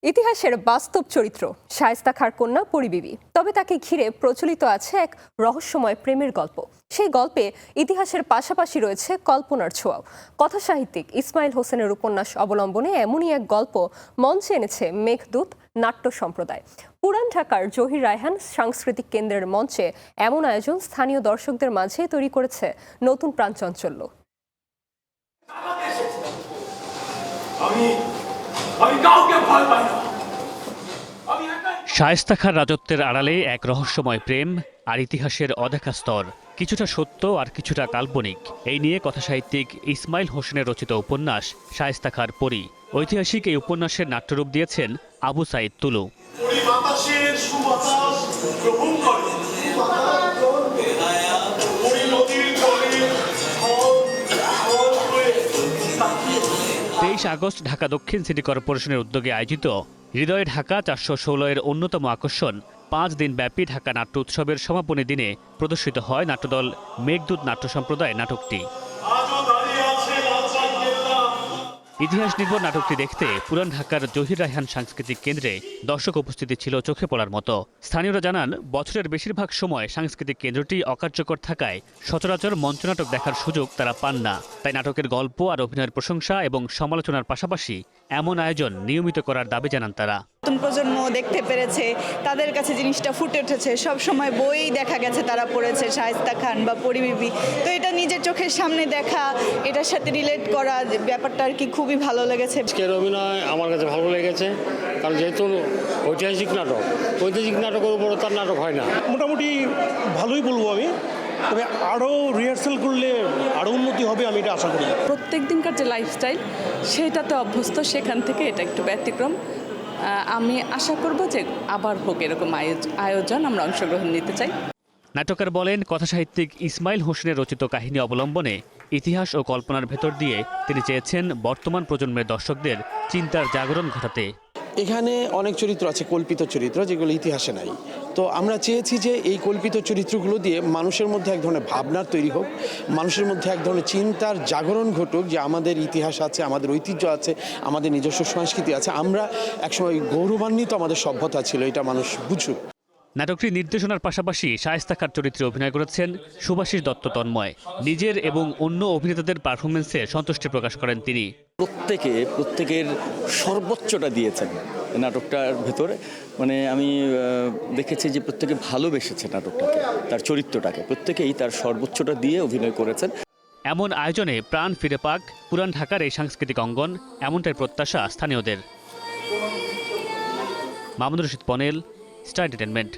ইতিহাসের বাস্তব চরিত্র শায়েস্তা খাঁর কন্যা পরিবিবি। তবে তাকে ঘিরে প্রচলিত আছে এক রহস্যময় প্রেমের গল্প। সেই গল্পে ইতিহাসের পাশাপাশি রয়েছে কল্পনার ছোঁয়াও। কথা সাহিত্যিক ইসমাইল হোসেনের উপন্যাস অবলম্বনে এমনই এক গল্প মঞ্চে এনেছে মেঘদূত নাট্য সম্প্রদায়। পুরান ঢাকার জহির রায়হান সাংস্কৃতিক কেন্দ্রের মঞ্চে এমন আয়োজন স্থানীয় দর্শকদের মাঝে তৈরি করেছে নতুন প্রাণচাঞ্চল্য। শায়েস্তা খাঁর রাজত্বের আড়ালে এক রহস্যময় প্রেম আর ইতিহাসের অদেখা স্তর, কিছুটা সত্য আর কিছুটা কাল্পনিক। এই নিয়ে কথাসাহিত্যিক ইসমাইল হোসেনের রচিত উপন্যাস শায়েস্তা খাঁর পরী। ঐতিহাসিক এই উপন্যাসের নাট্যরূপ দিয়েছেন আবু সাইদ তুলু। আগস্ট ঢাকা দক্ষিণ সিটি কর্পোরেশনের উদ্যোগে আয়োজিত হৃদয়ে ঢাকা 416 এর অন্যতম আকর্ষণ 5 দিনব্যাপী ঢাকা নাট্য উৎসবের সমাপনী দিনে প্রদর্শিত হয় নাট্যদল মেঘদূত নাট্য সম্প্রদায় নাটকটি। ইতিহাস নির্ভর নাটকটি দেখতে পুরান ঢাকার জহির রায়হান সাংস্কৃতিক কেন্দ্রে দর্শক উপস্থিতি ছিল চোখে পড়ার মতো। স্থানীয়রা জানান, বছরের বেশিরভাগ সময় সাংস্কৃতিক কেন্দ্রটি অকার্যকর থাকায় সচরাচর মঞ্চনাটক দেখার সুযোগ তারা পান না। তাই নাটকের গল্প আর অভিনয়ের প্রশংসা এবং সমালোচনার পাশাপাশি এমন আয়োজন নিয়মিত করার দাবি জানান তারা। নতুন প্রজন্ম দেখতে পেরেছে, তাদের কাছে জিনিসটা ফুটে উঠেছে। সব সময় বই দেখা গেছে তারা পড়েছে শায়েস্তা খান বা পরিবিবি, তো এটা নিজের চোখের সামনে দেখা, এটার সাথে রিলেট করা ব্যাপারটা আর কি খুবই ভালো লেগেছে। আজকের অভিনয় আমার কাছে ভালো লেগেছে, কারণ যেহেতু ঐতিহাসিক নাটকের উপর তার নাটক হয় না। মোটামুটি ভালোই বলবো আমি, তবে আরও রিহার্সাল করলে আরও উন্নতি হবে আমি এটা আশা করি। প্রত্যেক দিনকার যে লাইফস্টাইল সেটাতে অভ্যস্ত, সেখান থেকে এটা একটু ব্যতিক্রম। আমি আশা করব যে আবার হোক এরকম আয়োজন, আমরা অংশগ্রহণ নিতে চাই। নাটকার বলেন, কথাসাহিত্যিক ইসমাইল হোসেনের রচিত কাহিনী অবলম্বনে ইতিহাস ও কল্পনার ভেতর দিয়ে তিনি চেয়েছেন বর্তমান প্রজন্মের দর্শকদের চিন্তার জাগরণ ঘটাতে। এখানে অনেক চরিত্র আছে, কল্পিত চরিত্র, যেগুলো ইতিহাসে নাই। তো আমরা চেয়েছি যে এই কল্পিত চরিত্রগুলো দিয়ে মানুষের মধ্যে এক ধরনের ভাবনার তৈরি হোক, মানুষের মধ্যে এক ধরনের চিন্তার জাগরণ ঘটুক, যে আমাদের ইতিহাস আছে, আমাদের ঐতিহ্য আছে, আমাদের নিজস্ব সংস্কৃতি আছে, আমরা একসময় গৌরবান্বিত আমাদের সভ্যতা ছিল, এটা মানুষ বুঝুক। নাটকটি নির্দেশনার পাশাপাশি শায়েস্তা খাঁর চরিত্রে অভিনয় করেছেন শুভাশিস দত্ত তন্ময়। নিজের এবং অন্য অভিনেতাদের পারফরমেন্সে সন্তুষ্টি প্রকাশ করেন তিনি। প্রত্যেকের সর্বোচ্চটা দিয়েছেন নাটকটার ভেতরে। মানে আমি দেখেছি যে প্রত্যেকে ভালোবেসেছে নাটকটাকে, তার চরিত্রটাকে, প্রত্যেকেই তার সর্বোচ্চটা দিয়ে অভিনয় করেছেন। এমন আয়োজনে প্রাণ ফিরে পাক পুরান ঢাকার এই সাংস্কৃতিক অঙ্গন, এমনটাই প্রত্যাশা স্থানীয়দের। মামুনুর রশিদ পনেল, স্টার এন্টারটেইনমেন্ট।